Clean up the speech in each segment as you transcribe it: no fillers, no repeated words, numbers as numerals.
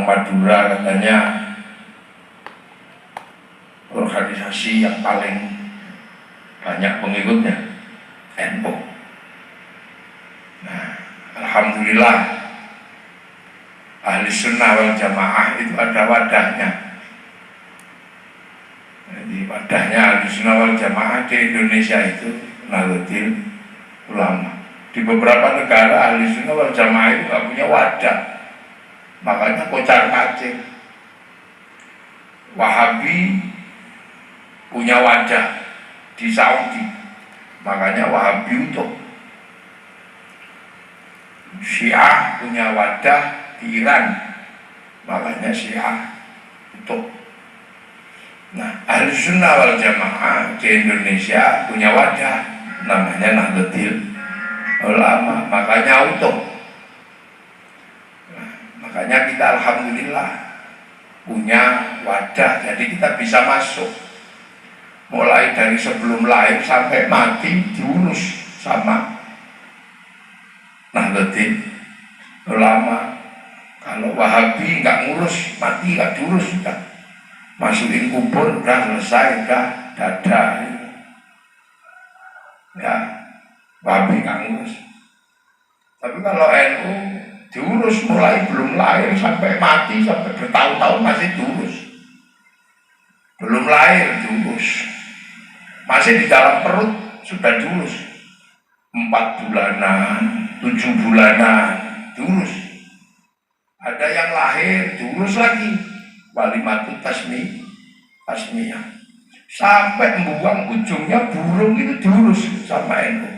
Madura katanya organisasi yang paling banyak pengikutnya NU. Nah, alhamdulillah ahli sunnah wal jamaah itu ada wadahnya. Jadi wadahnya ahli sunnah wal jamaah di Indonesia itu Nahdlatul Ulama. Di beberapa negara ahli sunnah wal jamaah itu nggak punya wadah, makanya kocar kacir. Wahabi punya wadah di Saudi, makanya Wahabi utuh. Syiah punya wadah di Iran, makanya Syiah utuh. Nah, ahli sunnah wal jamaah di Indonesia punya wadah, namanya Nahdlatul Ulama, makanya utuh. Nah, makanya kita alhamdulillah punya wadah, jadi kita bisa masuk. Mulai dari sebelum lahir sampai mati diurus sama Nahdlatul Ulama. Kalau Wahabi nggak ngurus, mati nggak diurus, sudah masukin kubur, udah selesai, udah dada. Ya, Wahabi nggak ngurus. Tapi kalau NU diurus mulai belum lahir sampai mati, sampai bertahun-tahun masih diurus. Belum lahir diurus, masih di dalam perut sudah diurus. 4 bulanan, 7 bulanan diurus. Ada yang lahir diurus lagi, walimatut tasmiyah, sampai membuang ujungnya burung itu diurus sama NU.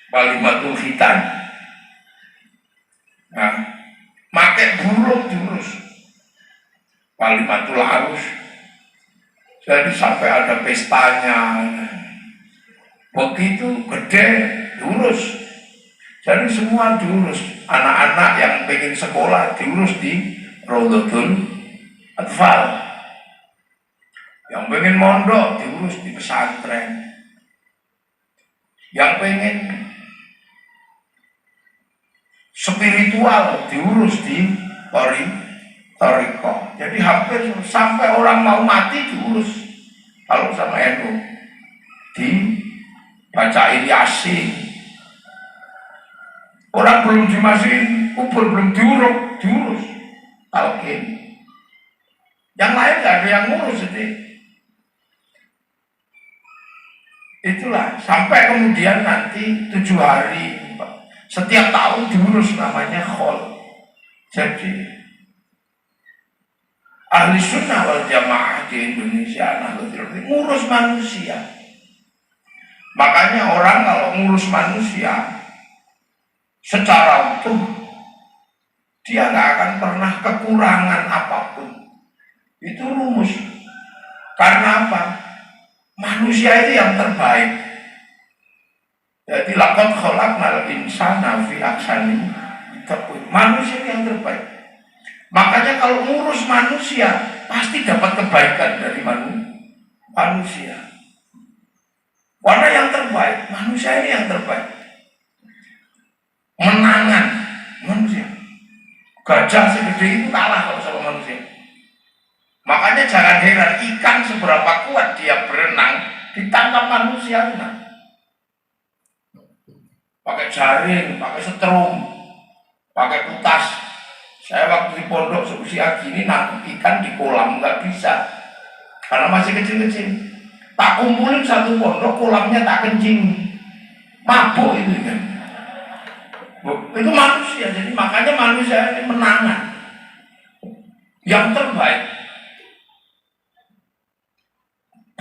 Walimatul khitan, nah, pakai burung diurus. Walimatul arus, jadi sampai ada pestanya, begitu gede diurus. Jadi semua diurus. Anak-anak yang pengen sekolah diurus di Raudhatul Atfal, yang pengen mondok diurus di pesantren, yang pengen spiritual diurus di Toriko. Jadi hampir sampai orang mau mati diurus. Kalau sama NU dibacain Yasin, orang belum dimasukin kubur, belum diurus talqin. Yang lain gak ada yang ngurus itu. Itulah sampai kemudian nanti 7 hari setiap tahun diurus, namanya khol. Jadi ahli sunnah wal jamaah di Indonesia ngurus manusia. Makanya orang kalau ngurus manusia secara utuh, dia nggak akan pernah kekurangan apapun. Itu rumus. Karena apa? Manusia itu yang terbaik. Jadi laqad khalaqnal insana fi ahsani taqwim. Manusia yang terbaik. Makanya kalau ngurus manusia pasti dapat kebaikan dari manusia. Warna yang terbaik, manusia ini yang terbaik. Menangan manusia. Gajah segede itu kalah kalau sama manusia. Makanya jangan heran ikan seberapa kuat dia berenang, ditangkap manusia. Pakai jaring, pakai setrum, pakai putas. Saya waktu di pondok seusia gini nangkep ikan di kolam nggak bisa, karena masih kecil-kecil. Tak kumpulin satu pondok, kolamnya tak kencing, mabuk itu kan. Itu manusia. Jadi makanya manusia ini menangan yang terbaik.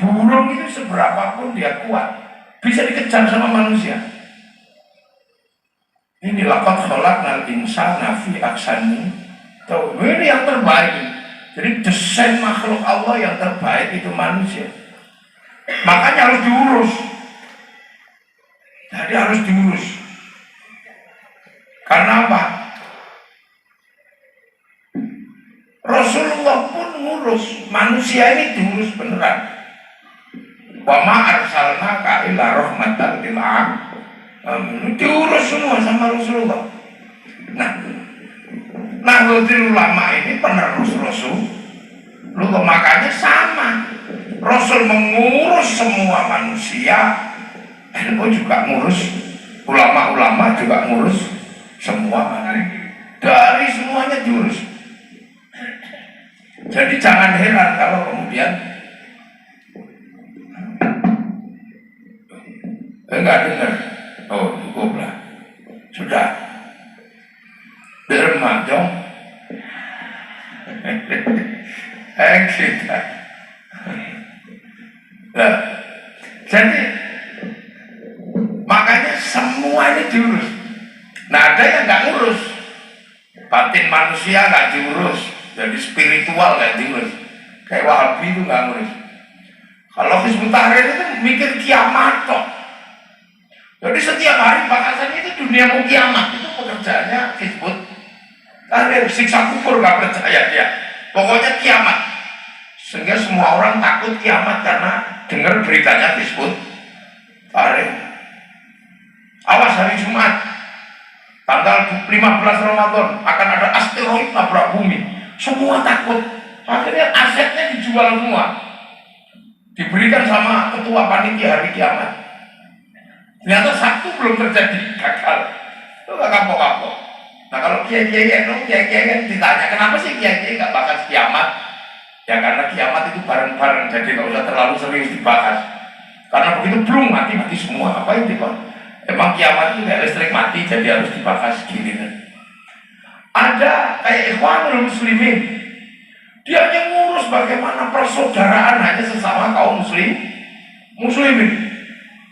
Burung itu seberapapun dia kuat, bisa dikejar sama manusia. Ini laqad khalaqnal insana fi ahsani taqwim. Ini yang terbaik. Jadi desain makhluk Allah yang terbaik itu manusia. Makanya harus diurus. Jadi harus diurus. Karena apa? Rasulullah pun ngurus. Manusia ini diurus beneran. Wa ma arsalnaka illa rahmatan lil alamin. Diurus semua sama Rasulullah. Nah Nahdlatul Ulama ini penerus Rasul. Makanya sama. Rasul mengurus semua manusia, NU juga ngurus, ulama-ulama juga ngurus semua manusia. Dari semuanya diurus. Jadi jangan heran kalau kemudian enggak dengar. Oh, cukuplah. Sudah. Derma dong. Kita. Nah, jadi makanya semua ini diurus. Nah, ada yang nggak ngurus. Batin manusia nggak diurus. Jadi spiritual nggak diurus. Kayak Wahabi itu nggak ngurus. Kalau Hizbut Tahrir itu mikir kiamat kok. Jadi setiap hari bakasannya itu dunia mau kiamat. Itu pekerjaannya Hizbut Tahrir. Siksa kubur nggak percaya dia. Pokoknya kiamat. Sehingga semua orang takut kiamat karena dengar beritanya Hizbut Tahrir. Awas hari Jumat tanggal 15 Ramadan akan ada asteroid nabrak bumi. Semua takut. Akhirnya asetnya dijual semua. Diberikan sama ketua panitia hari kiamat. Ternyata Sabtu belum terjadi, gagal. Itu gak kapok-kapok. Nah kalau kiai-kiai ditanya kenapa sih kiai-kiai gak bahas kiamat? Ya karena kiamat itu bareng-bareng, jadi gak usah terlalu serius dibahas. Karena begitu belum mati semua. Apa yang dibahas? Emang kiamat itu kayak listrik mati, jadi harus dibahas gini kan. Ada kayak Ikhwanul Muslimin, dia hanya ngurus bagaimana persaudaraan hanya sesama kaum muslimin.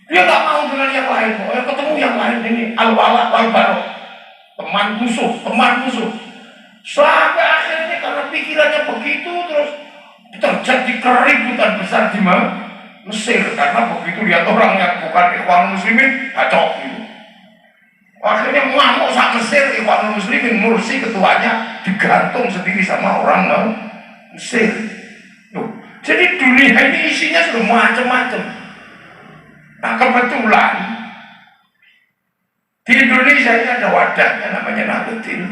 Dia nggak mau dengan yang lain. Pokoknya ketemu yang lain ini al-wala wal-barok, teman musuh. Sampai akhirnya karena pikirannya begitu terus terjadi keributan besar di Mesir karena begitu lihat orang yang bukan Ikhwanul Muslimin kacau gitu. Akhirnya ngamuk sak Mesir. Ikhwanul Muslimin Mursi ketuanya digantung sendiri sama orang Mesir. Jadi dunia ini isinya sudah macam-macam. Nah kebetulan di Indonesia ini ada wadahnya namanya Nahdlatul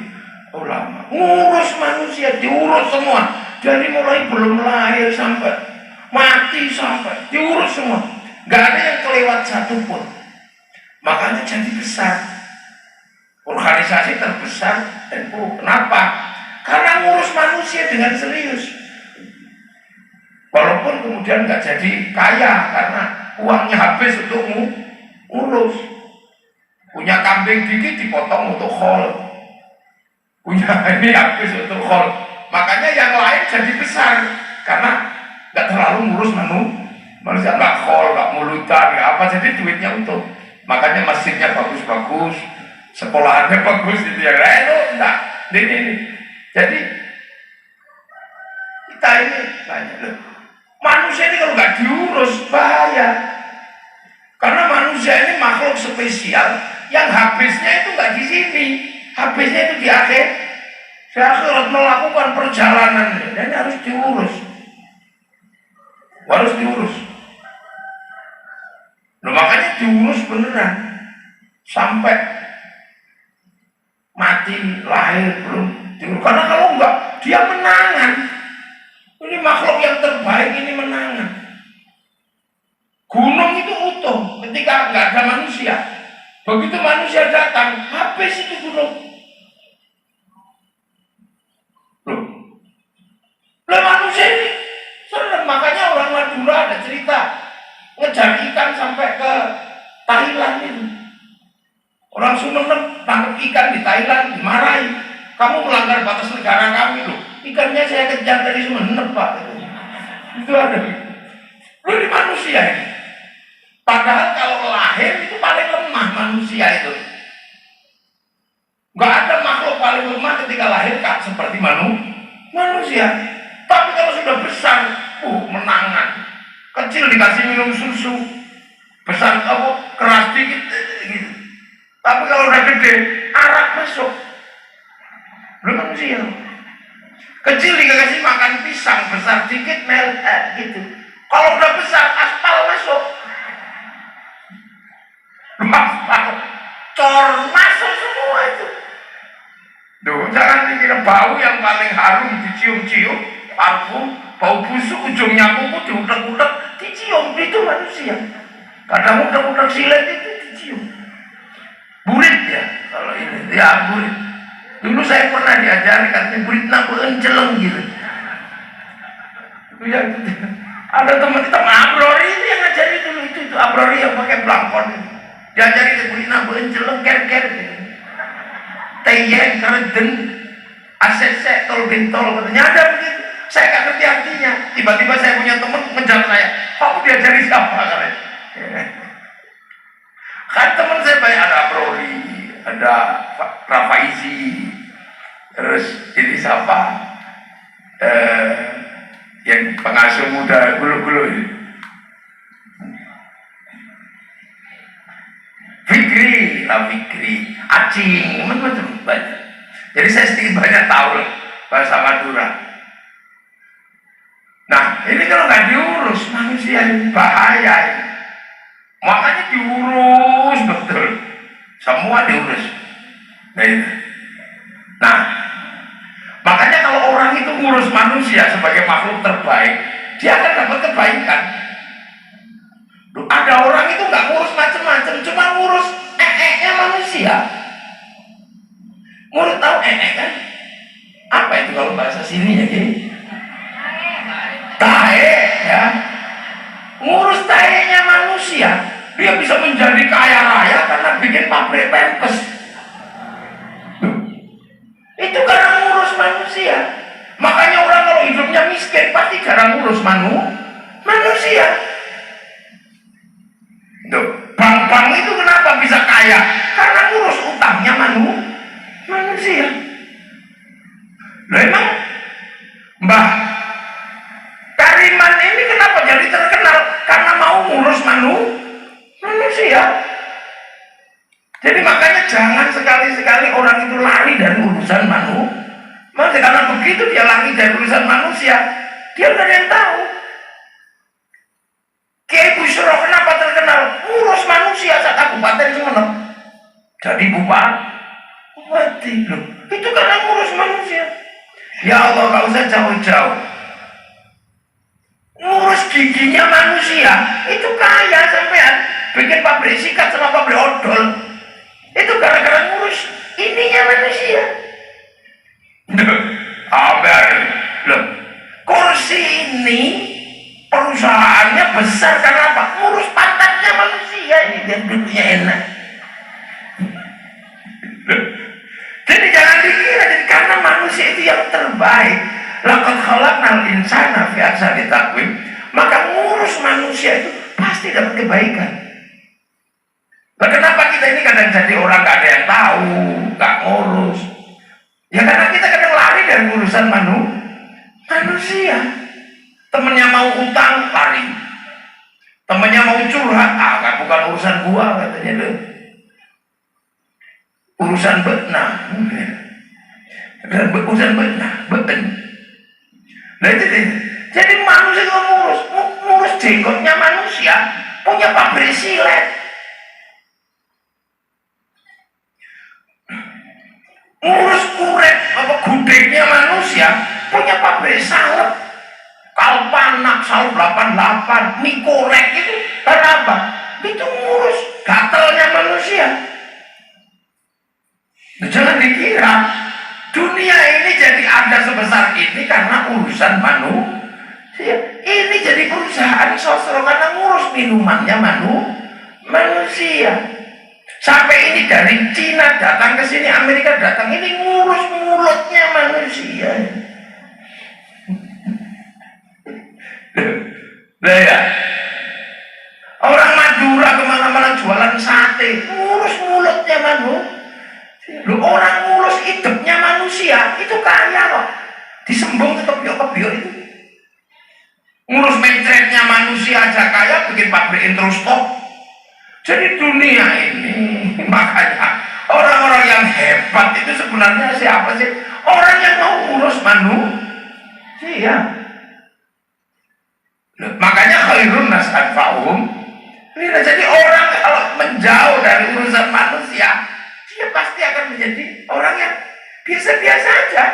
Ulama. Ngurus manusia, diurus semua. Dari mulai belum lahir sampai mati sampai diurus semua. Gak ada yang kelewat satupun. Makanya jadi besar. Organisasi terbesar NU. Kenapa? Karena ngurus manusia dengan serius. Walaupun kemudian nggak jadi kaya karena uangnya habis untuk ngurus. Punya kambing dikit dipotong untuk khol. Punya ini habis untuk khol. Makanya yang lain jadi besar karena nggak terlalu ngurus manusia, nggak khol, nggak mulutan, nggak apa, jadi duitnya untuk. Makanya masjidnya bagus-bagus, sekolahannya bagus gitu ya. Itu enggak. Ini. Jadi kita ini tanya loh. Manusia ini kalau nggak diurus bahaya. Karena manusia ini makhluk spesial yang habisnya itu nggak di sini, habisnya itu di akhir. Di akhirat melakukan perjalanan dan harus diurus. Harus diurus. Nah, makanya diurus beneran sampai mati lahir belum diurus. Karena kalau enggak dia menangan. Ini makhluk yang terbaik ini menangan. Gunung itu utuh ketika nggak ada manusia. Begitu manusia datang, habis itu gunung. Loh, manusia ini senang. Makanya orang Madura ada cerita ngejar ikan sampai ke Thailand itu. Orang Sumeneb tangkap ikan di Thailand dimarahi. Kamu melanggar batas negara kami loh. Ikannya saya kejar dari Sumeneb Pak. Itu ada. Loh, ini manusia ini. Padahal kalau lahir itu paling lemah manusia itu. Gak ada makhluk paling lemah ketika lahir Kak, seperti manusia. Tapi kalau sudah besar, menangan. Kecil dikasih minum susu, besar keras dikit gitu. Tapi kalau udah gede, arak masuk. Belum manusia. Kecil dikasih makan pisang, besar dikit gitu. Kalau udah besar, aspal masuk. Aspal, cor masuk semua itu. Duh, Jangan dikira bau yang paling harum dicium-cium, parfum, bau busuk ujungnya kuku diutek-utek, dicium, itu manusia. Kadang utek-utek silet itu dicium. Burit ya, kalau ini, ya burit. Dulu saya pernah diajari katanya burit nabuan celeng gitu. Ya, ada teman kita Abrori itu yang ngajari dulu itu Abrori yang pakai blangkon. Diajari ke burit nabuan celeng ker-ker. Teyeng, kareden, asesek, tol bentol, katanya ada begitu. Saya gak ngerti artinya. Tiba-tiba saya punya teman menjawab saya, kamu diajari siapa? Kan teman saya banyak, ada Abrori, ada Rafaizi, terus ini siapa? Yang pengasuh muda gulu-gulu ini. Fikri, Acing, macam-macam banyak. Jadi saya sedikit banyak tahu bahasa Madura. Nah, ini kalau nggak diurus manusia ini bahaya ini. Makanya diurus betul, semua diurus. Nah, makanya kalau orang itu ngurus manusia sebagai makhluk terbaik, dia akan dapat kebaikan. Ada orang itu nggak ngurus macam-macam, cuma ngurus nya manusia. Ngurus tahu kan? Apa itu kalau bahasa sininya gini? Tahe ya. Ngurus tahenya manusia, dia bisa menjadi kaya raya karena bikin pabrik pempes. Itu karena ngurus manusia. Makanya orang kalau hidupnya miskin pasti jarang ngurus manusia. Bank-bank itu kenapa bisa kaya? Karena ngurus utangnya manusia. Loh emang Mbah Kariman ini kenapa jadi terkenal? Karena mau ngurus manusia. Jadi makanya jangan sekali-sekali orang itu lari dari urusan manusia. Karena begitu dia lari dari urusan manusia, dia nggak ada yang tahu. Kiai Busyro kenapa terkenal? Ngurus manusia saat kabupaten Sumeneb. Jadi bupati loh. Itu karena ngurus manusia. Ya Allah, gak usah jauh-jauh. Ngurus giginya manusia itu kaya sampean. Bikin pabrik sikat sama pabrik odol. Itu gara-gara ngurus ininya manusia. Loh, kursi ini perusahaannya besar karena apa? Ngurus pantatnya manusia ini biar duduknya enak. Jadi jangan dikira jadi karena manusia itu yang terbaik. Laqad khalaqnal insana fi ahsani taqwim. Maka ngurus manusia itu pasti dapat kebaikan. Nah, kenapa kita ini kadang jadi orang gak ada yang tahu, gak ngurus? Ya karena kita kadang lari dari urusan manusia. Temennya mau utang, lari. Temennya mau curhat, kan bukan urusan gua katanya loh. Urusan betna. Urusan betna, beten. Nah itu deh. Jadi manusia itu ngurus jenggotnya manusia, punya pabrik silet. Ngurus kuret apa gudegnya manusia, punya pabrik salep. Kalpanak, Sal 88, Mikorek itu kenapa? Itu ngurus gatelnya manusia. Nah, jangan dikira dunia ini jadi ada sebesar ini karena urusan manusia. Ini jadi perusahaan sosro karena ngurus minumannya manusia. Sampai ini dari Cina datang ke sini, Amerika datang, ini ngurus mulutnya manusia. Nah ya, orang Madura kemana-mana jualan sate, ngurus mulutnya manusia. Orang ngurus hidupnya manusia itu kaya loh. Disembung tetap kebiok itu. Ngurus mencretnya manusia aja kaya, bikin pabrik introstop. Jadi dunia ini makanya orang-orang yang hebat itu sebenarnya siapa sih? Orang yang mau ngurus manusia. Makanya khairun nas anfa'uhum. Jadi orang kalau menjauh dari urusan manusia, dia pasti akan menjadi orang yang dia Ya sedia saja.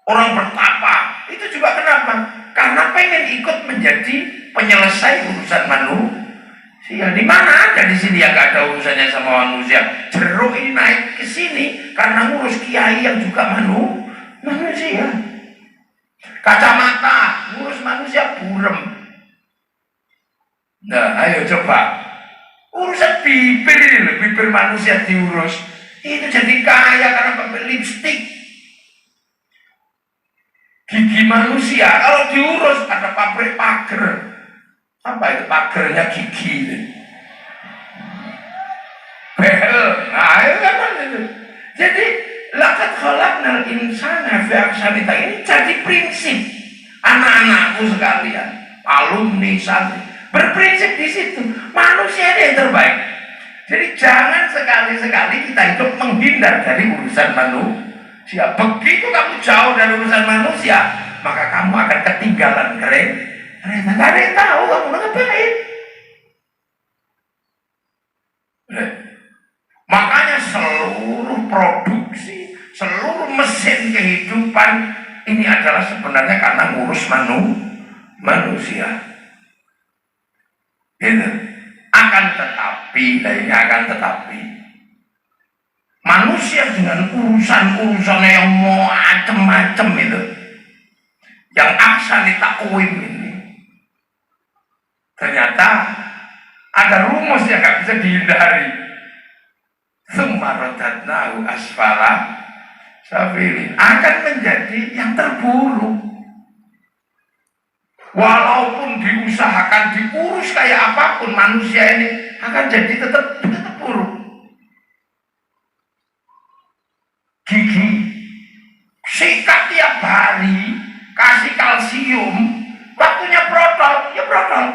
Orang bertapa itu juga kenapa? Karena pengen ikut menjadi penyelesai urusan manusia. Di mana ada di sini yang gak ada urusannya sama manusia? Jeruk ini naik ke sini karena ngurus kiai yang juga manusia. Kacamata ngurus manusia burem. Nah, ayo coba urusan bibir ini loh, bibir manusia diurus. Itu jadi kaya karena pakai lipstik. Gigi manusia kalau diurus ada pabrik pagar. Apa itu pagernya gigi? Behel. Nah, itu kan itu. Jadi laqad khalaqnal insana fi ahsani taqwim. Ini jadi prinsip anak-anakku sekalian, alumni santri, berprinsip di situ. Manusia ini yang terbaik. Jadi jangan sekali-sekali kita hidup menghindar dari urusan manusia. Begitu kamu jauh dari urusan manusia, maka kamu akan ketinggalan kereta. Nggak ada yang tahu kamu ngapain. Makanya seluruh produksi, seluruh mesin kehidupan ini adalah sebenarnya karena ngurus manusia. Gitu. Akan tetapi manusia dengan urusan-urusannya yang macam-macam itu, yang ahsani taqwim ini, ternyata ada rumus yang gak bisa dihindari. Tsumma radadnahu asfala safilin, akan menjadi yang terburuk. Walaupun diusahakan diurus kayak apapun, manusia ini akan jadi tetap buruk. Gigi sikat tiap hari, kasih kalsium, waktunya protol, ya protol,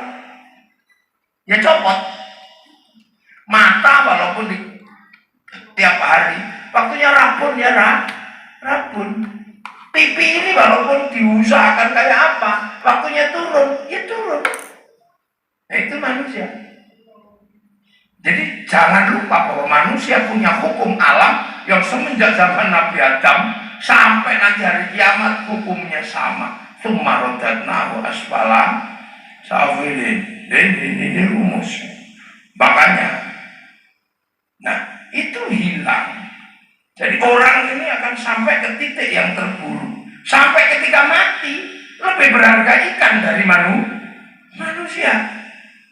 ya copot. Mata walaupun di tiap hari, waktunya rabun, ya rabun. Pipi ini walaupun diusahakan kayak apa, waktunya turun, ya turun. Nah, itu manusia. Jadi jangan lupa bahwa manusia punya hukum alam yang semenjak zaman Nabi Adam sampai nanti hari kiamat hukumnya sama. Tsumma radadnahu asfala safilin. Ini rumus. Makanya, nah itu hilang. Jadi orang ini akan sampai ke titik yang terburuk. Sampai ketika mati lebih berharga ikan dari manusia.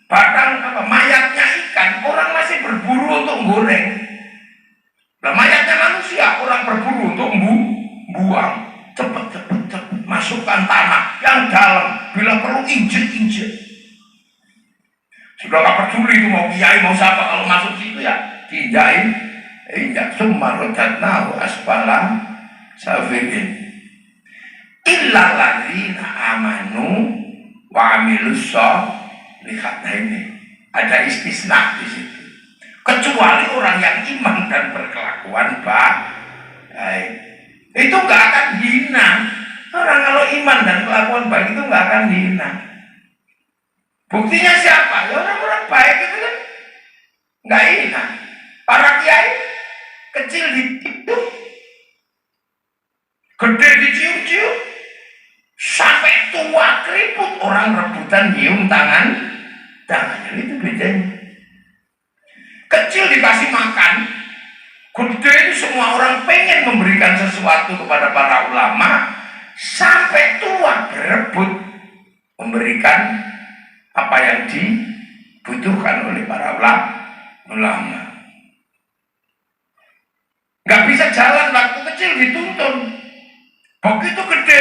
Bahkan mayatnya ikan, orang masih berburu untuk goreng. Nah, mayatnya manusia, orang berburu untuk buang. Cepet masukkan tanah yang dalam, bila perlu injek. Sudah gak peduli itu mau kiai mau siapa, kalau masuk situ ya diinjakin. Injak tsumma radadnahu asfala safilin. Illa ladzina amanu wa amilus sholihat. Ini ada istisna di situ. Kecuali orang yang iman dan berkelakuan baik. Itu gak akan hina. Orang kalau iman dan kelakuan baik itu gak akan hina. Buktinya siapa? Ya orang-orang baik itu kan gak hina. Para kiai kecil ditiup, gede dicium-cium, sampai tua keriput orang rebutan nyium tangannya. Itu bedanya. Kecil dikasih makan, gede itu semua orang pengen memberikan sesuatu kepada para ulama, sampai tua berebut memberikan apa yang dibutuhkan oleh para ulama. Gak bisa jalan waktu kecil dituntun, begitu gede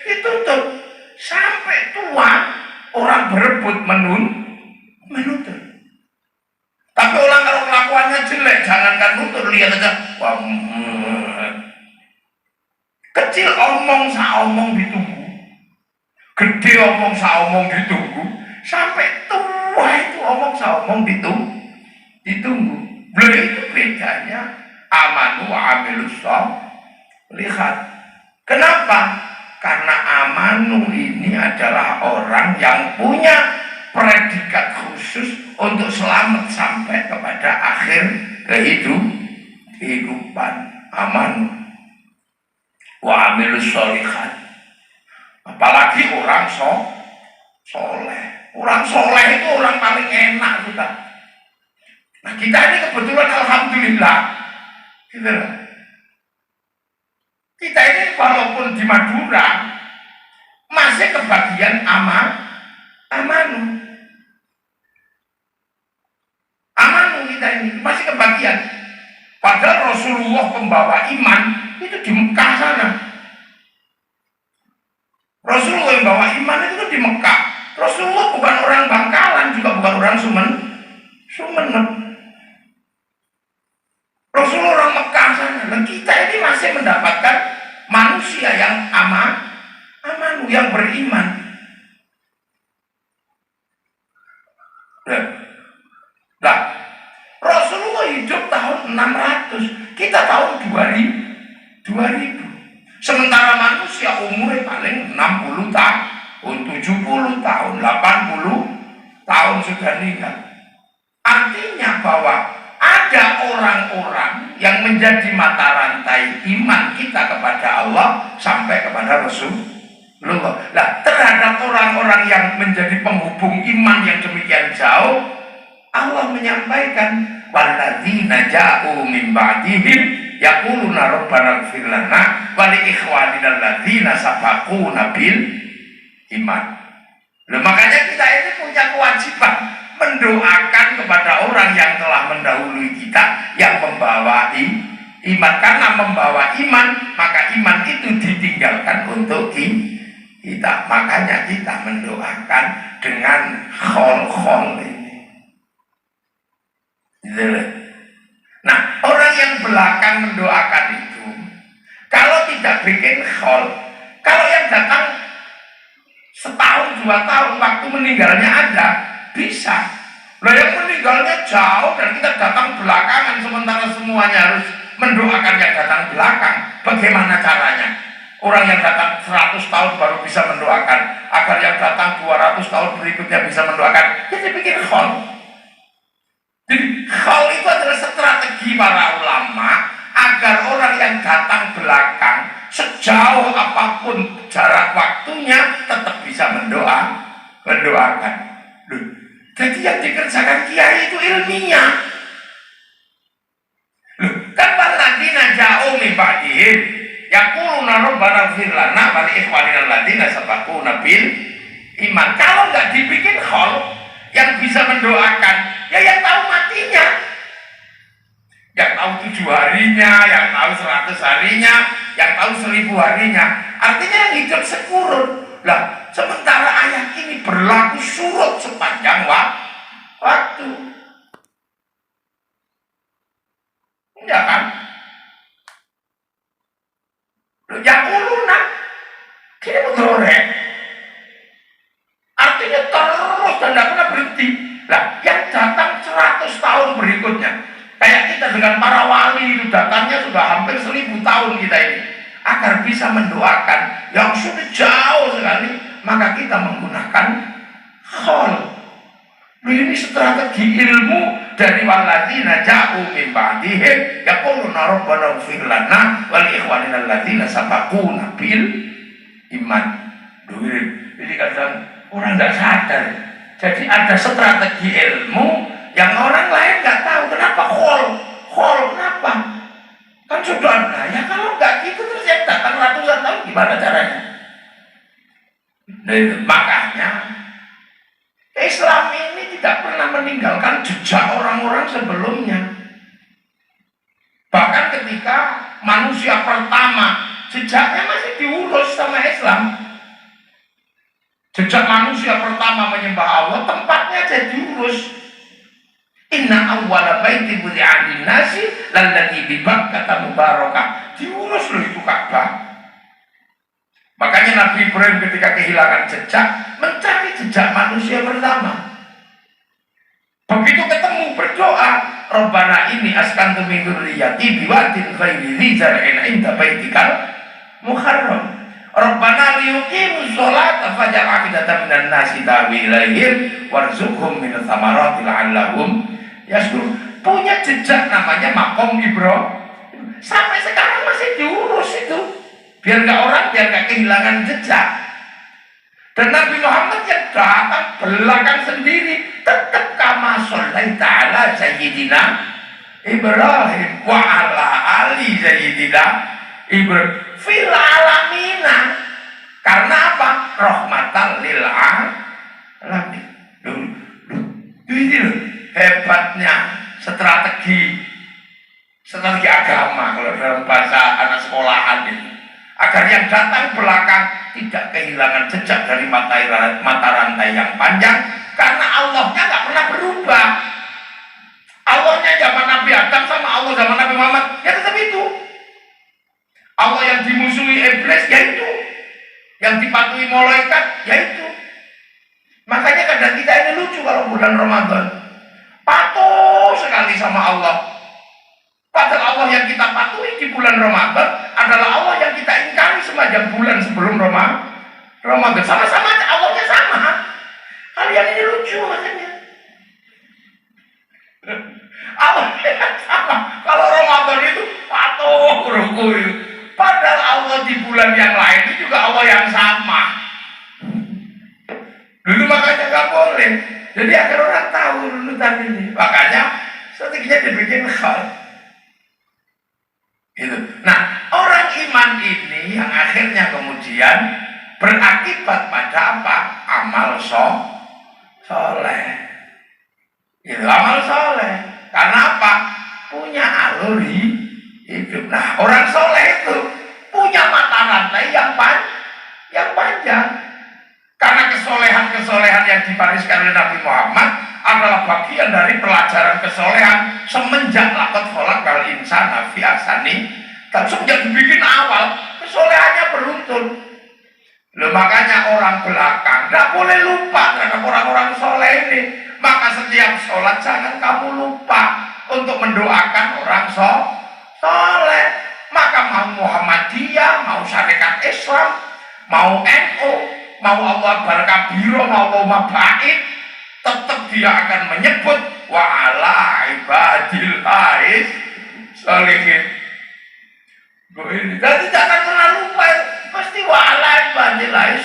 dituntun, sampai tua orang berebut menuntun. Tapi orang kalau kelakuannya jelek, jangankan nuntun, lihat aja, wah, kecil omong saomong ditunggu, gede omong saomong ditunggu, sampai tua itu omong saomong ditunggu. Beliau itu bedanya amanu wa amilus sholihat. Kenapa? Karena amanu ini adalah orang yang punya predikat khusus untuk selamat sampai kepada akhir kehidupan aman wa amilus sholihat. Apalagi orang soleh. Orang soleh itu orang paling enak sudah. Nah kita ini kebetulan alhamdulillah gitu loh. Kita ini walaupun di Madura masih kebagian amanu kita ini masih kebagian. Padahal Rasulullah pembawa iman itu di Mekah sana. Rasulullah yang bawa iman itu di Mekah. Rasulullah bukan orang Bangkalan, juga bukan orang Sumeneb. Rasulullah orang Mekah sana. Dan kita ini masih mendapatkan manusia yang amanu, yang beriman. Nah, Rasulullah hidup tahun 600, kita tahun 2000. Sementara manusia umurnya paling 60 tahun, 70 tahun, 80 tahun sudah meninggal. Artinya bahwa ada orang-orang yang menjadi mata rantai iman kita kepada Allah sampai kepada Rasulullah. Nah, terhadap orang-orang yang menjadi penghubung iman yang demikian jauh, Allah menyampaikan walladzina ja'u min ba'dihim yaquluna rabbana ighfir lana wa li ikhwanina alladzina sabaquna bil iman. Loh, makanya kita ini punya kewajiban mendoakan kepada orang yang telah mendahului kita yang membawa iman. Karena membawa iman, maka iman itu ditinggalkan untuk kita. Makanya kita mendoakan dengan khol-khol ini. Nah, orang yang belakang mendoakan itu, kalau tidak bikin khol, kalau yang datang setahun 2 tahun waktu meninggalnya ada, bisa. Nah, yang meninggalnya jauh dan kita datang belakangan, sementara semuanya harus mendoakan yang datang belakang. Bagaimana caranya? Orang yang datang 100 tahun baru bisa mendoakan, agar yang datang 200 tahun berikutnya bisa mendoakan. Jadi bikin khol. Jadi khol itu adalah strategi para ulama agar orang yang datang belakang sejauh apapun jarak waktunya tetap bisa mendoakan. Loh, jadi yang dikerjakan kiai itu ilmiah. Loh, kan walladzina ja'u min ba'dihim yaquluna rabbana ighfir lana wa li ikhwanina alladzina sabaquna bil iman. Kalau nggak dibikin khol, yang bisa mendoakan ya yang tahu matinya, yang tahu 7 harinya, yang tahu 100 harinya, yang tahu 1000 harinya. Artinya yang hidup sekurun. Lah, sementara ayat ini berlaku surut sepanjang waktu. Enggak kan? Yang uluna kini mudhorek. Artinya terus dan tidak pernah berhenti. Nah, yang datang 100 tahun berikutnya, kayak kita dengan para wali itu datangnya sudah hampir 1000 tahun kita ini, agar bisa mendoakan yang sudah jauh sekali, maka kita menggunakan khol. Ini strategi ilmu dari walladzina ja'u min ba'dihim yaquluna rabbana ighfir lana wa li ikhwanina alladzina sabaquna bil iman. Jadi kadang orang nggak sadar. Jadi ada strategi ilmu yang orang lain nggak tahu. Kenapa khol? Kenapa? Kan sudah ada. Ya kalau nggak gitu terus yang datang ratusan tahun gimana caranya? Nah, makanya Islam ini tidak pernah meninggalkan jejak orang-orang sebelumnya. Bahkan ketika manusia pertama, jejaknya masih diurus sama Islam. Jejak manusia pertama menyembah Allah, tempatnya aja diurus. Inna awwala baiti wudi'a lin-nasi lalladzi bi Bakkah mubarakah. Diurus loh itu Ka'bah. Makanya Nabi Ibrahim ketika kehilangan jejak, mencari jejak manusia pertama. Begitu ketemu berdoa, Rabbana inni askantu min dzurriyyati biwadin ghairi dzi zar'in 'inda baitikal muharram. Rabbana liyuqimus sholata faj'al afidatan minan nasi tahwi ilaihim warzuqhum minats thamarati la'allahum yashkurun. Punya jejak namanya Maqam Sampai sekarang masih diurus itu. Biar nggak kehilangan jejak. Dan Nabi Muhammad yang datang belakang sendiri tetap kama shollaita ala sayyidina Ibrahim wa ala ali sayyidina Ibrahim fil alamina. Karena apa? Rahmatan lil alamin. Ini loh hebatnya strategi agama kalau dalam bahasa anak sekolahan itu. Agar yang datang belakang tidak kehilangan jejak dari mata rantai yang panjang, karena Allahnya nggak pernah berubah. Allahnya zaman Nabi Adam sama Allah zaman Nabi Muhammad ya tetap itu. Allah yang dimusuhi iblis ya itu, yang dipatuhi malaikat ya itu. Makanya kadang kita ini lucu kalau bulan Ramadan, patuh sekali sama Allah. Padahal Allah yang kita patuhi di bulan Ramadan adalah Allah yang kita ingkari sepanjang bulan sebelum Ramadan. Sama-sama aja, Allahnya sama. Kalian ini lucu makanya. Allahnya sama. Kalau Ramadan itu patuh ruku. Padahal Allah di bulan yang lain itu juga Allah yang sama. Dulu makanya nggak boleh. Jadi agar orang tahu runutan ini. Makanya strateginya dibikin khal. Gitu. Nah, orang iman ini yang akhirnya kemudian berakibat pada apa? Amal soleh. Itu amal soleh. Karena apa? Punya alur hidup. Nah, orang soleh itu punya mata rantai yang panjang. Karena kesolehan yang dibariskan oleh Nabi Muhammad adalah bagian dari pelajaran kesolehan semenjak laqad khalaqal insana fi ahsani. Dan semenjak dibikin awal, kesolehannya beruntun. Loh, makanya orang belakang tidak boleh lupa terhadap orang-orang soleh ini. Maka setiap sholat jangan kamu lupa untuk mendoakan orang soleh. Maka mau Muhammadiyah, mau Syarikat Islam, mau NU, mau Allah Barkabiro, mau Allah Baik, tetap dia akan menyebut wa ala ibadil ais sholihin. Jadi jangan pernah lupa, pasti wa ala ibadil ais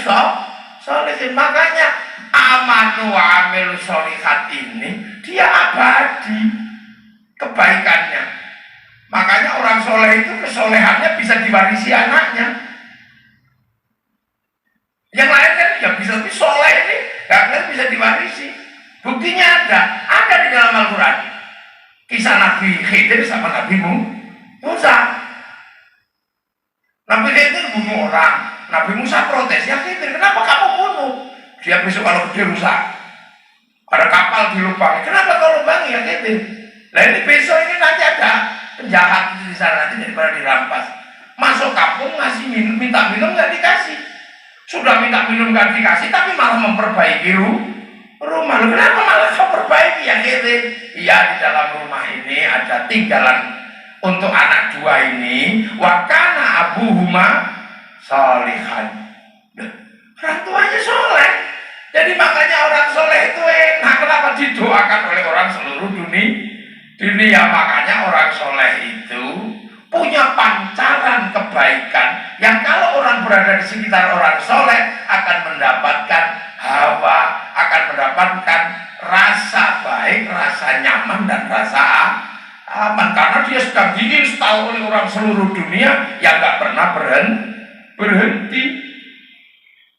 sholihin. Makanya amanu wa amil sholihat ini dia abadi kebaikannya. Makanya orang soleh itu kesolehannya bisa diwarisi anaknya. Yang lain kan ya bisa, tapi soleh ini gak bisa diwarisi. Buktinya ada di dalam Al-Quran. Kisah Nabi Khidir sama Nabi Musa. Nabi Khidir bunuh orang, Nabi Musa protes, ya Khidir kenapa kamu bunuh? Dia besok kalau gede rusak, ada kapal dilubangi, kenapa kau lubangi ya Khidir? Nah ini besok ini nanti ada penjahat di sana, nanti daripada dirampas. Masuk kampung ngasih minum, minta minum nggak dikasih. Sudah minta minum nggak dikasih, tapi malah memperbaiki rumah. Kenapa malah kau perbaiki ya gitu? Iya, di dalam rumah ini ada tinggalan untuk anak dua ini. Wakana abuhuma sholihan. Orang tuanya soleh. Jadi makanya orang soleh itu enak. Kenapa didoakan oleh orang seluruh dunia? Makanya orang soleh itu punya pancaran kebaikan yang kalau orang berada di sekitar orang soleh akan mendapatkan hawa, akan mendapatkan rasa baik, rasa nyaman dan rasa aman, karena dia sedang diinstal oleh orang seluruh dunia yang gak pernah berhenti.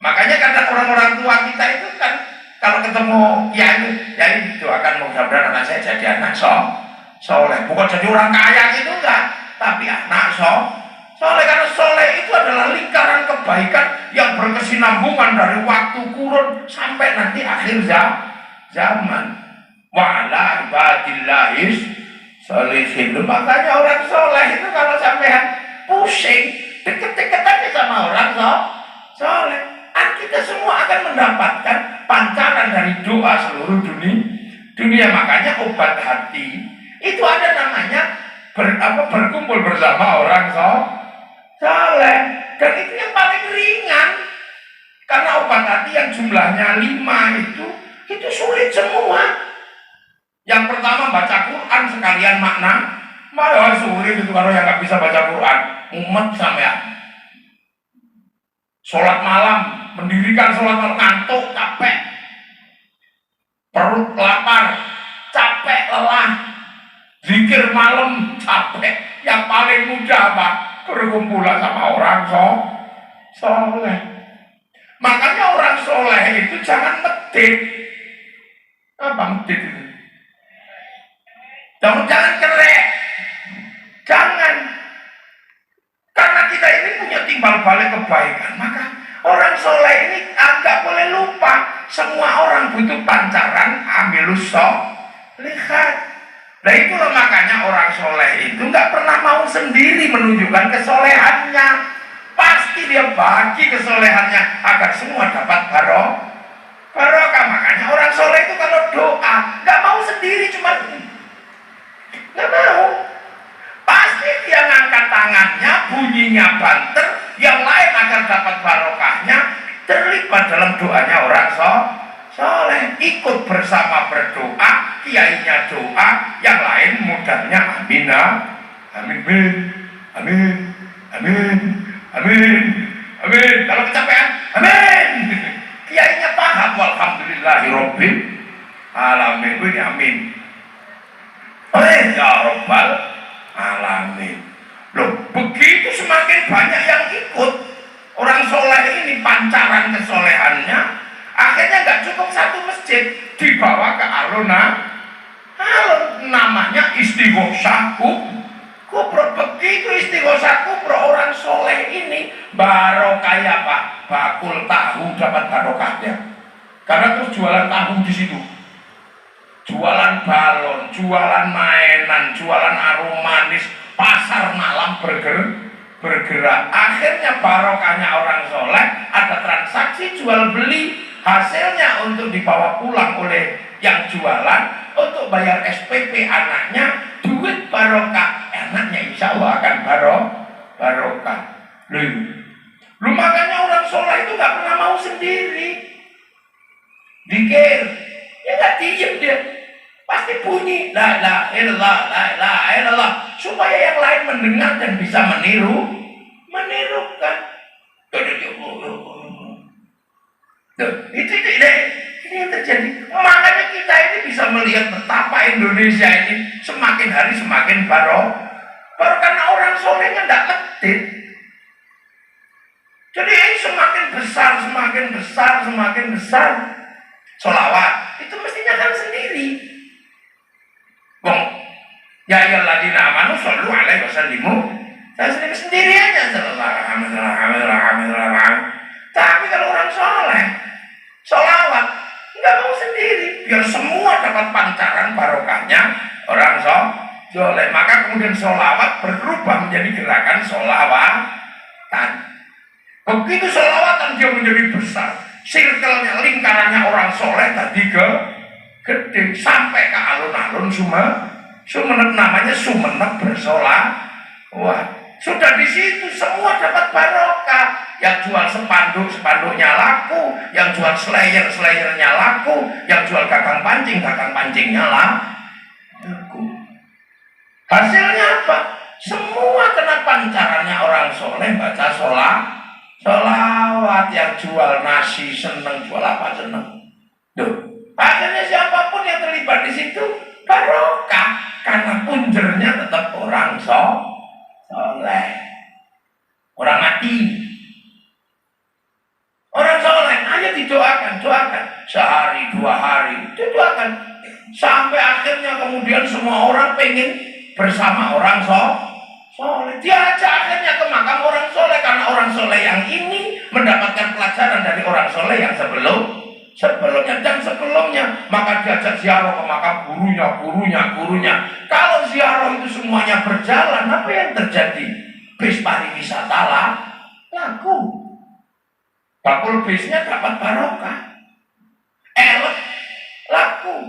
Makanya kadang orang-orang tua kita itu kan kalau ketemu ya ini doakan mudah-mudahan anak saya jadi anak soleh, bukan jadi orang kaya gitu enggak, tapi anak soleh, karena soleh itu adalah lingkaran kebaikan yang berkesinambungan dari waktu kurun sampai nanti akhir zaman. Wa'ala ibadillahis sholihin. Makanya orang soleh itu kalau sampean pusing, deket-deket aja sama orang soleh. Kita semua akan mendapatkan pancaran dari doa seluruh dunia. Makanya obat hati itu ada namanya berkumpul bersama orang soleh, dan itu yang paling ringan, karena obat hati yang jumlahnya 5 itu sulit semua. Yang pertama baca Quran sekalian makna Malah sulit itu kalau yang nggak bisa baca Quran. Umat sampean. Sholat malam, mendirikan sholat malam ngantuk, capek, perut lapar, capek, lelah, zikir malam, capek. Yang paling mudah apa? Berkumpulan sama orang soleh. Makanya orang soleh itu jangan medit. Apa medit itu? Jangan kerek. Jangan. Karena kita ini punya timbal balik kebaikan. Maka orang soleh ini agak boleh lupa. Semua orang butuh pancaran. Ambilus lihat. Nah itulah makanya orang soleh itu nggak pernah mau sendiri menunjukkan kesolehannya. Pasti dia bagi kesolehannya agar semua dapat barokah. Makanya orang soleh itu kalau doa nggak mau sendiri, cuma nggak mau. Pasti dia ngangkat tangannya, bunyinya banter, yang lain agar dapat barokahnya, terlibat dalam doanya orang soleh, ikut bersama berdoa, kiainya doa, yang lain mudahnya amin, amin. Kalau kecapean, amin. Kiainya paham, walhamdulillahirobbil alamin, ini amin. Ya Rabbal alamin. Loh, begitu semakin banyak yang ikut orang soleh ini, pancaran kesolehannya, akhirnya nggak cukup satu masjid, dibawa ke alun namanya Istighosah Kubro. Begitu Istighosah Kubro, orang soleh ini barokah apa? Bakul tahu dapat barokahnya, karena terus jualan tahu di situ, jualan balon, jualan mainan, jualan arum manis, pasar malam bergerak. Akhirnya barokahnya orang soleh, ada transaksi jual beli, hasilnya untuk dibawa pulang oleh yang jualan, untuk bayar SPP anaknya, duit barokah, anaknya insya Allah akan barokah. Lu makanya orang soleh itu gak pernah mau sendiri. Dikir, ya gak diem dia. Pasti bunyi la ilaha illallah, la ilaha illallah, supaya yang lain mendengar dan bisa menirukan. Ini yang terjadi. Makanya kita ini bisa melihat betapa Indonesia ini semakin hari semakin baru karena orang solehnya tidak medit. Jadi semakin besar sholawat itu mestinya kan sendiri. Bong, ya ayyuhalladzina amanu shollu alaihi wasallimu. Saya sendiri aja. Tapi kalau orang soleh, sholawat nggak mau sendiri, biar semua dapat pancaran barokahnya orang soleh. Maka kemudian sholawat berubah menjadi gerakan sholawatan. Begitu sholawatan dia menjadi besar, circle-nya, lingkarannya orang soleh tadi gede, sampai ke alun-alun Sumeneb, namanya Sumeneb bersolawat. Wah, sudah di situ semua dapat barokah. Yang jual spanduknya laku, yang jual slayernya laku, yang jual gagang pancingnya laku. Hasilnya apa? Semua kena pancarannya orang soleh baca sholawat. Yang jual nasi seneng, jual apa seneng. Duh, akhirnya siapapun yang terlibat di situ barokah, karena punjernya tetap orang soleh, orang mati. Orang soleh hanya didoakan sehari 2 hari, didoakan sampai akhirnya kemudian semua orang pengen bersama orang soleh. Diajak akhirnya ke makam orang soleh, karena orang soleh yang ini mendapatkan pelajaran dari orang soleh yang sebelumnya dan sebelumnya. Maka diajak ziarah ke makam gurunya. Kalau ziarah itu semuanya berjalan, apa yang terjadi? Bis pariwisata laku. Bakul bisnya dapat barokah. Elek laku.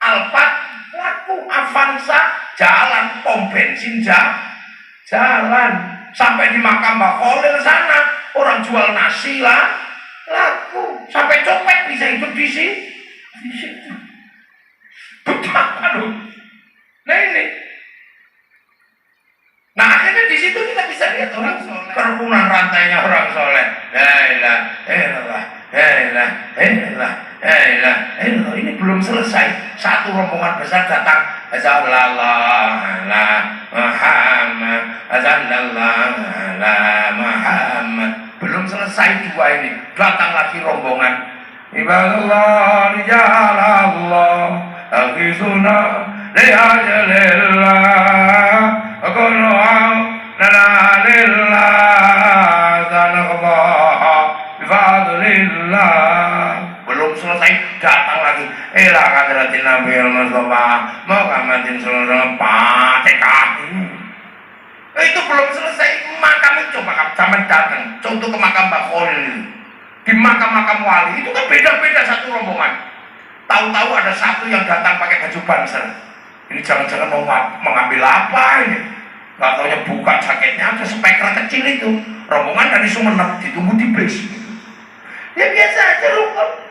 Alphard laku. Avanza jalan. Pom bensin jalan. Sampai di makam Mbak Kholil sana, orang jual nasi laku. Sampai copet bisa hidup di situ. Betapa loh. Nah ini satu rombongan besar datang, sallallahu ala Muhammad, sallallahu ala Muhammad. Belum selesai dua ini, datang lagi rombongan. Ibadallah, rijalallah, akhizuna liajalillah, akunu'am nanalillah, zanakbaha bifadlillah. Belum selesai, datang lagi. Ila kadratin Nabi al-Mustafa Muhammadin sallallahu alaihi wasallam. Itu belum selesai, makam itu coba zaman datang. Contoh ke makam Mbak Kholil, di makam-makam wali itu kan beda-beda satu rombongan. Tahu-tahu ada satu yang datang pakai baju banser. Ini jangan-jangan mau mengambil apa ini? Gak taunya buka jaketnya, ada speaker kecil itu. Rombongan dari Sumeneb, ditunggu di bis. Ya biasa aja loh.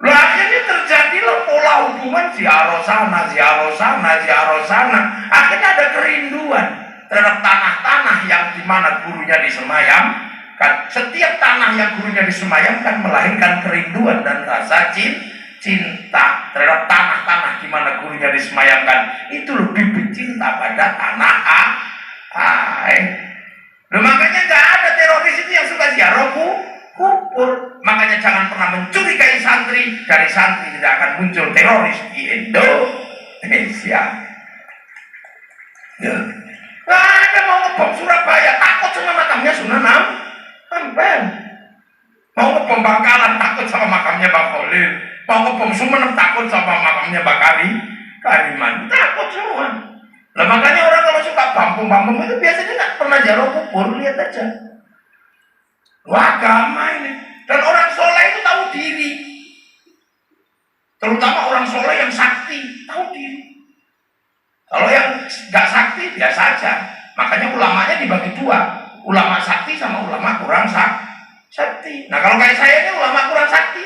Lah akhirnya terjadilah pola hubungan ziarah sana. Akhirnya ada kerinduan terhadap tanah-tanah yang dimana gurunya disemayamkan. Setiap tanah yang gurunya disemayamkan melahirkan kerinduan dan rasa cinta terhadap tanah-tanah dimana gurunya disemayamkan. Itu lebih bercinta pada tanah air. Nah, makanya gak ada teroris itu yang suka ziarah kubur. Makanya jangan pernah mencurigai santri. Dari santri tidak akan muncul teroris di Indonesia. Ya. Gak ada mau ngebom Surabaya, takut sama makamnya Sunan Ampel. Mau ngebom Bangkalan, takut sama makamnya Mbak Kholil. Mau ngebom Sumeneb, takut sama makamnya Mbak Kariman. Takut semua. Nah makanya orang kalau suka bambung itu biasanya nggak pernah ziarah kubur. Lihat aja. Wah, agama ini. Dan orang soleh itu tahu diri. Terutama orang soleh yang sakti, tahu diri. Kalau yang nggak sakti, biasa aja. Makanya ulamanya dibagi dua. Ulama sakti sama ulama kurang sakti. Nah kalau kayak saya ini ulama kurang sakti.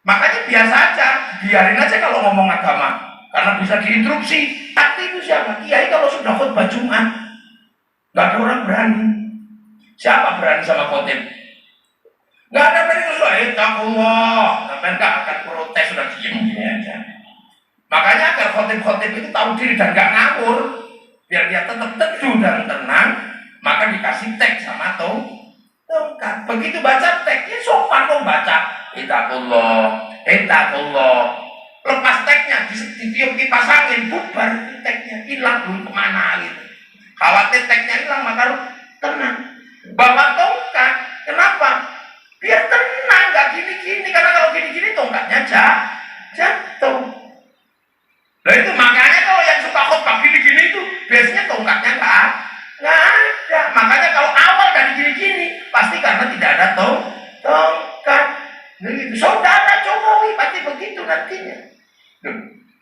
Makanya biasa aja. Biarin aja kalau ngomong agama. Karena bisa diinterupsi. Sakti itu siapa? Kiai kalau sudah khutbah Jumat. Nggak ada orang berani. Siapa berani sama khotib? Nggak ada berani sesuai. Allah. Sampai nggak akan protes, sudah diem gini aja. Makanya agar khotib-khotib itu tahu diri dan nggak ngawur, biar dia tetap teduh dan tenang, maka dikasih teks sama tongkat. Begitu baca teksnya sopan kok baca. Ittaqullah. Lepas teksnya ditiup kipas angin, bubar teksnya, hilang belum kemana gitu. Khawatir teksnya hilang maka tenang. Bawa tongkat, kenapa? Biar tenang, nggak gini-gini. Karena kalau gini-gini tongkatnya jatuh. Nah itu makanya kalau yang suka khotbah gini-gini itu biasanya tongkatnya nggak ada. Makanya kalau awal dari gini-gini pasti karena tidak ada tongkat. Begitu. Saudara Jokowi pasti begitu nantinya.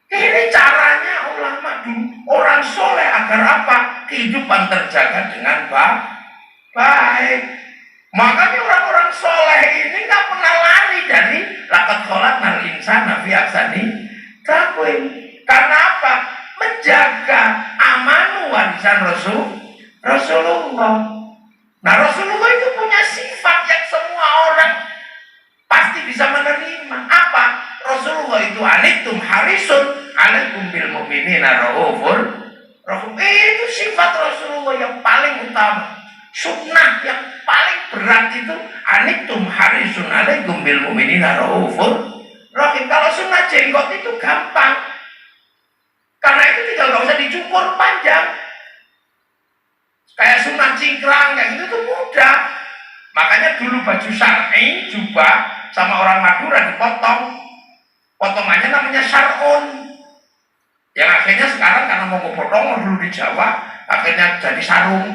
Ini caranya ulama dulu, orang soleh agar apa? Kehidupan terjaga dengan baik. Makanya orang-orang soleh ini nggak pernah lari dari laqad khalaqnal insana fi ahsani taqwim. Karena apa? Menjaga amanu warisan Rasulullah. Nah Rasulullah itu punya sifat yang semua orang pasti bisa menerima. Apa? Rasulullah itu anittum harisun alaikum bil mu'minina raufur rahim. Itu sifat Rasulullah yang paling utama. Sunnah yang paling berat itu anittum harisun alaikum bil mu'minina raufur rahim. Kalau sunnah jenggot itu gampang. Karena itu tinggal nggak usah dicukur panjang. Kayak sunnah cingkrang kayak gitu tuh mudah. Makanya dulu baju syar'i jubah sama orang Madura dipotong. Potongannya namanya syar'un. Yang akhirnya sekarang karena mau potong dulu di Jawa, akhirnya jadi sarung.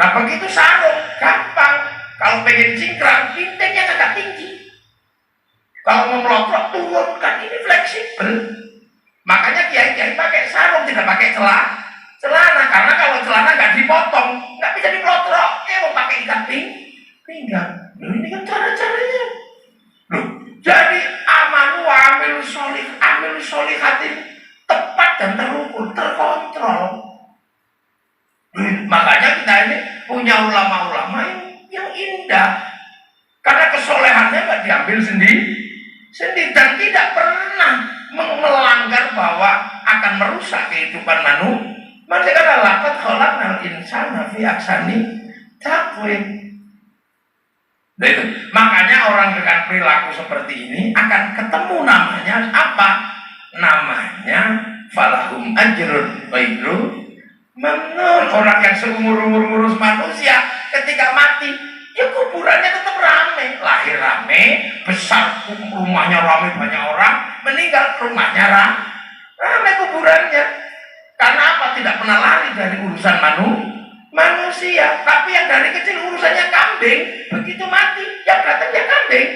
Nah begitu sarung gampang. Kalau pengen cingkrang, pintingnya agak tinggi. Kalau mau melotrok turunkan, ini fleksibel. Makanya kiai-kiai pakai sarung, tidak pakai celana. Karena kalau celana nggak dipotong, nggak bisa diplotrok. Mau pakai ikat pinggang. Loh ini kan cara-caranya. Loh, jadi amanu wa amilu sholihatin tepat dan terukur, terkontrol. Makanya kita ini punya ulama-ulama yang indah. Karena kesolehannya nggak diambil sendiri dan tidak pernah melanggar bahwa akan merusak kehidupan manusia. Manusia kan laqad khalaqnal insana fi ahsani taqwim. Nah itu, makanya orang dengan perilaku seperti ini akan ketemu namanya apa? Namanya falahum ajrun ghairu mamnun. Orang yang seumur-umur ngurus manusia ketika mati, ya kuburannya tetap rame, lahir rame, besar rumahnya rame, banyak orang, meninggal rumahnya rame kuburannya. Karena apa? Tidak pernah lari dari urusan manusia. Tapi yang dari kecil urusannya kambing, begitu mati yang datangnya kambing.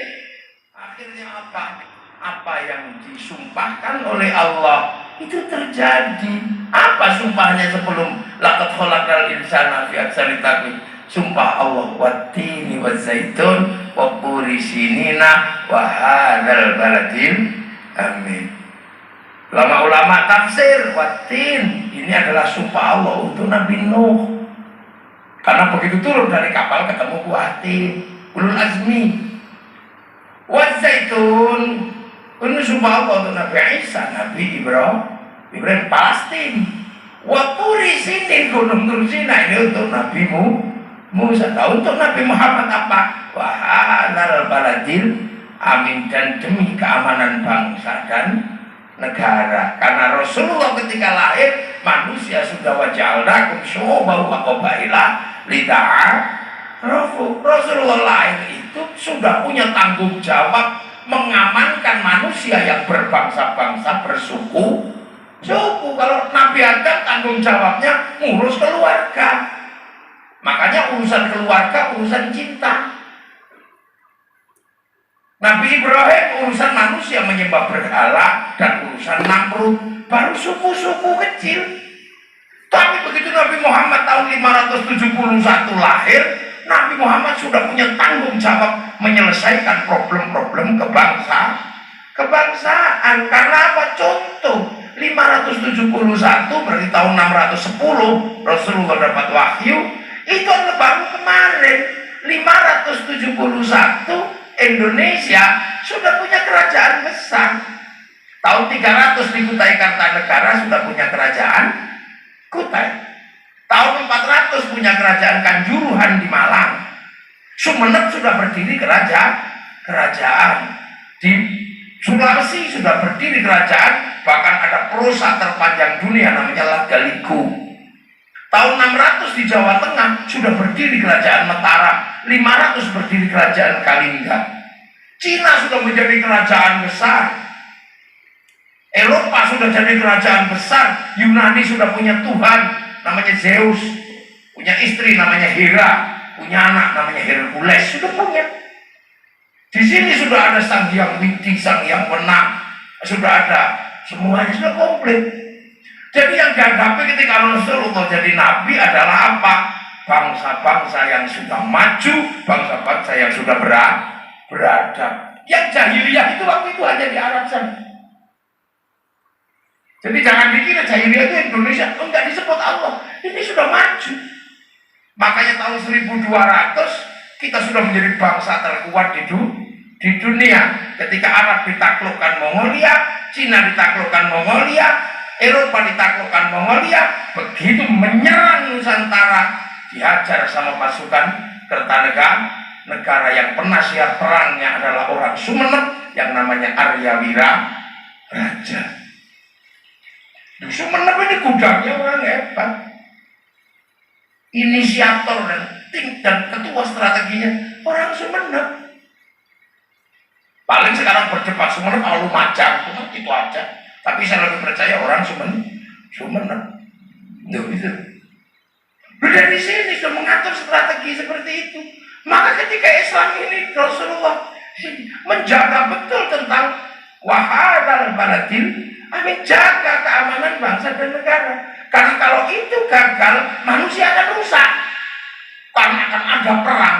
Akhirnya apa? Apa yang disumpahkan oleh Allah itu terjadi. Apa sumpahnya sebelum laqad khalaqnal insana fi ahsani taqwim? Sumpah Allah wattini wazaitun wa turi sinina wa hadzal baladil amin. Ulama-ulama tafsir wattin ini adalah sumpah Allah untuk Nabi Nuh. Karena begitu turun dari kapal ketemu buatin ulul azmi. Wazaitun ini sumpah Allah untuk Nabi Isa, Nabi Ibrahim Palestina. Wa turi sinin gunung Tursina ini untuk Nabi Musa. Untuk Nabi Muhammad apa? Wa hadzal baladil amin, dan demi keamanan bangsa dan negara. Karena Rasulullah ketika lahir manusia sudah waja'alnakum syu'uban wa qabaila lita'arafu. Rasulullah lahir itu sudah punya tanggung jawab mengamankan manusia yang berbangsa-bangsa, bersuku. Kalau Nabi Adam tanggung jawabnya ngurus keluarga. Makanya urusan keluarga, urusan cinta. Nabi Ibrahim urusan manusia menyembah berhala dan urusan Namrud, baru suku-suku kecil. Tapi begitu Nabi Muhammad tahun 571 lahir, Nabi Muhammad sudah punya tanggung jawab menyelesaikan problem-problem kebangsaan. Karena apa? Contoh 571 berarti tahun 610 Rasulullah dapat wahyu, itu adalah baru kemarin. 571 Indonesia sudah punya kerajaan besar. Tahun 300 di Kutai Kartanegara sudah punya kerajaan Kutai. Tahun 400 punya kerajaan Kanjuruhan di Malang. Sumeneb sudah berdiri kerajaan. Di Sulawesi sudah berdiri kerajaan. Bahkan ada prosa terpanjang dunia namanya Lagaligo. Tahun 600 di Jawa Tengah sudah berdiri kerajaan Mataram. 500 berdiri kerajaan Kalingga. Cina sudah menjadi kerajaan besar. Eropa sudah jadi kerajaan besar. Yunani sudah punya Tuhan namanya Zeus, punya istri namanya Hera, punya anak namanya Hercules, sudah punya. Di sini sudah ada Sang Hyang Widi, Sang Hyang Wenang, sudah ada, semuanya sudah komplit. Jadi yang dihadapi ketika Rasulullah jadi nabi adalah apa? Bangsa-bangsa yang sudah maju, bangsa-bangsa yang sudah beradab. Yang jahiliyah itu waktu itu hanya di Arab sana. Jadi jangan dikira jahiliyah itu Indonesia, enggak disebut Allah. Ini sudah maju. Makanya tahun 1200 kita sudah menjadi bangsa terkuat di dunia. Ketika Arab ditaklukkan Mongolia, Cina ditaklukkan Mongolia, Eropa ditaklukkan Mongolia, begitu menyerang Nusantara, dihajar sama pasukan Kertanegara. Negara yang penasihat perangnya adalah orang Sumeneb yang namanya Arya Wiraraja. Di Sumeneb ini gudangnya orang hebat, inisiator dan ketua strateginya orang Sumeneb. Paling sekarang berdebat Sumeneb kalau Lumajang, itu aja. Tapi saya lebih percaya orang Sumeneb. Itu. Dari sini sudah mengatur strategi seperti itu. Maka ketika Islam ini Rasulullah menjaga betul tentang wahadal baladil, menjaga keamanan bangsa dan negara. Karena kalau itu gagal, manusia akan rusak. Karena akan ada perang.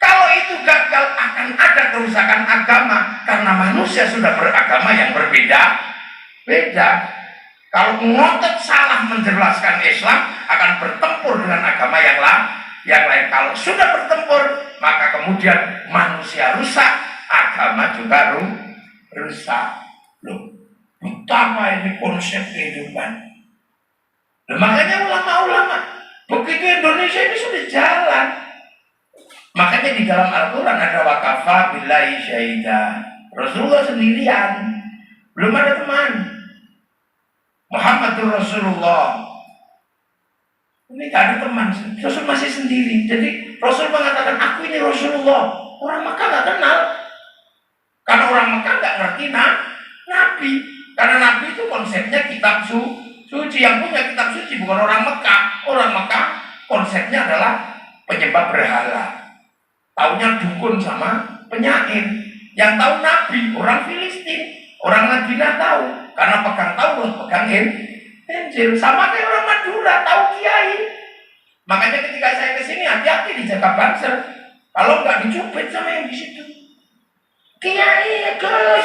Kalau itu gagal, akan ada kerusakan agama. Karena manusia sudah beragama yang berbeda-beda. Kalau ngotot salah menjelaskan Islam, akan bertempur dengan agama yang lain. Kalau sudah bertempur, maka kemudian manusia rusak, agama juga rusak. Loh, betapa ini konsep kehidupan. Loh, makanya ulama-ulama begitu Indonesia ini sudah jalan. Makanya di dalam Al-Quran ada wakafa billahi syahida. Rasulullah sendirian, belum ada teman. Muhammadur Rasulullah. Ini tak ada teman, Rasul masih sendiri. Jadi Rasul mengatakan aku ini Rasulullah. Orang Mekah nggak kenal, karena orang Mekah nggak ngerti Nabi. Karena Nabi itu konsepnya kitab suci. Yang punya kitab suci bukan orang Mekah. Orang Mekah konsepnya adalah penyembah berhala. Taunya dukun sama penyair. Yang tahu Nabi orang Filistin, orang Madinah tahu karena pegang Taurat, pegang Injil. Sama kayak orang Madura tahu kiai. Makanya ketika saya kesini hati-hati dijaga banser. Kalau nggak dicubit sama yang di situ. Kiai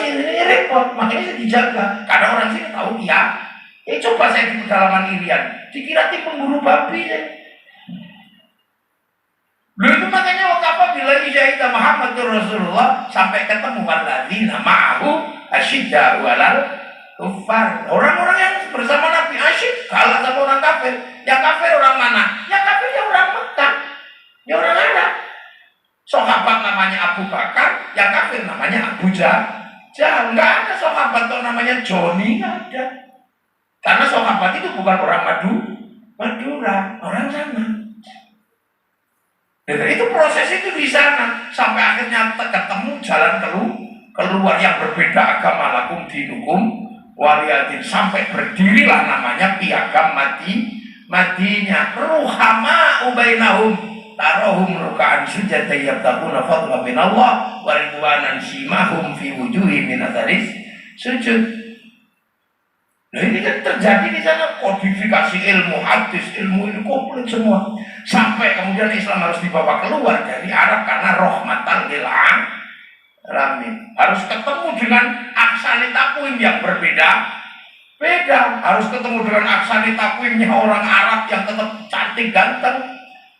ini repot. Makanya saya dijaga karena orang sini tahu kiai. Coba saya di pedalaman Irian, dikira tim pemburu babi deh. Lalu itu makanya wakapa bila syahidah Muhammadur Rasulullah sampai ketemu walladzina ma'ahu asyidda walal kufar. Orang-orang yang bersama Nabi asyid kalah sama orang kafir. Yang kafir orang mana? Yang kafir ya orang Mekah, ya orang Arab. Sahabat namanya Abu Bakar, yang kafir namanya Abu Jahal. Nggak ada sahabat tuh namanya Joni, nggak ada. Karena sahabat itu bukan orang Madura, orang sana. Dan itu proses itu di sana sampai akhirnya ketemu jalan keluar yang berbeda agama lakum dinukum waliyadin, sampai berdirilah namanya piagam Madinah. Ruhama ubainahum tarohum rukaan sujada yabtaquna fadlan minallah wa ridwanan simahum fi wujuhi min atharis sujud. Nah ini kan terjadi di sana, kodifikasi ilmu hadis, ilmu ini komplit semua. Sampai kemudian Islam harus dibawa keluar dari Arab karena rahmatan lil alamin. Harus ketemu dengan aksani takwim yang berbeda. Harus ketemu dengan aksani takwimnya orang Arab yang tetap cantik ganteng.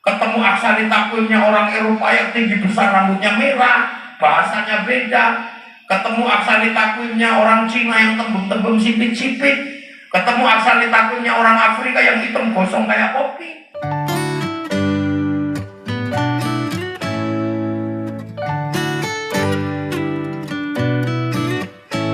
Ketemu aksani takwimnya orang Eropa yang tinggi besar rambutnya merah, bahasanya beda. Ketemu aksani takwimnya orang Cina yang tembem-tembem sipit-sipit. Ketemu aksani takwimnya orang Afrika yang hitam gosong kayak kopi.